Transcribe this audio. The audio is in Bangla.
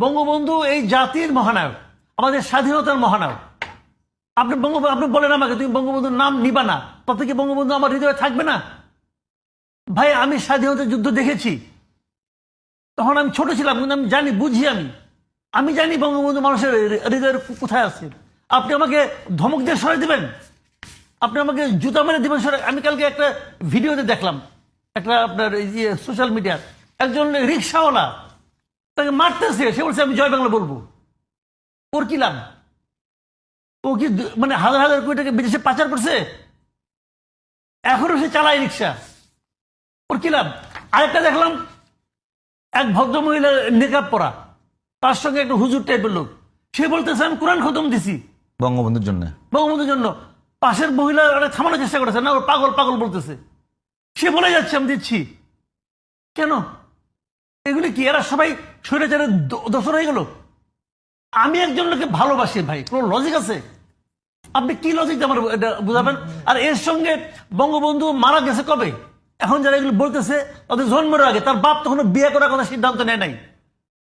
বঙ্গবন্ধু এই জাতির মহানায়ক, আমাদের স্বাধীনতার মহানায়ক। আপনি বলেন আমাকে, তুমি বঙ্গবন্ধুর নাম নিবা না, তাতে কি বঙ্গবন্ধু আমার হৃদয়ে থাকবে না? ভাই, আমি স্বাধীনতার যুদ্ধ দেখেছি, তখন আমি ছোট ছিলাম, কিন্তু আমি জানি, বুঝি, আমি জানি বঙ্গবন্ধু মানুষের হৃদয়ের কোথায় আছে। আপনি আমাকে ধমক দিয়ে সরাই দিবেন, আপনি আমাকে জুতা মেরে দিবেন সরাই। আমি কালকে একটা ভিডিওতে দেখলাম, একটা আপনার সোশ্যাল মিডিয়া, একজন রিক্সাওয়ালা তাকে মারতেছে, সে বলছে আমি জয় বাংলা বলবো। ওর কি লাভ? ও কি মানে হাজার হাজার কোটি টাকা বিদেশে পাচার করছে, এখনো সে চালায় রিক্সা, ওর কি লাভ? আরেকটা দেখলাম, এক ভদ্র মহিলা নেকাব পরা, তার সঙ্গে একটা হুজুর টাইপের লোক, সে বলতেছে আমি কোরআন খতম দিছি বঙ্গবন্ধুর জন্য। বঙ্গবন্ধুর জন্য। পাশের মহিলা থামানোর চেষ্টা করেছে, না ওর পাগল পাগল বলতেছে, সে বলে যাচ্ছে আমি দিচ্ছি। কেন? এগুলি কি এরা সবাই স্বৈরাচারের দোষর হয়ে গেল? আমি একজন লোককে ভালোবাসি ভাই, কোন লজিক আছে? আপনি কি লজিক আমার এটা বুঝাবেন? আর এর সঙ্গে বঙ্গবন্ধু মারা গেছে কবে? এখন যারা এগুলো বলতেছে তাদের জন্মের আগে, তার বাপ তখন বিয়ে করার কথা সিদ্ধান্ত নেয় নাই।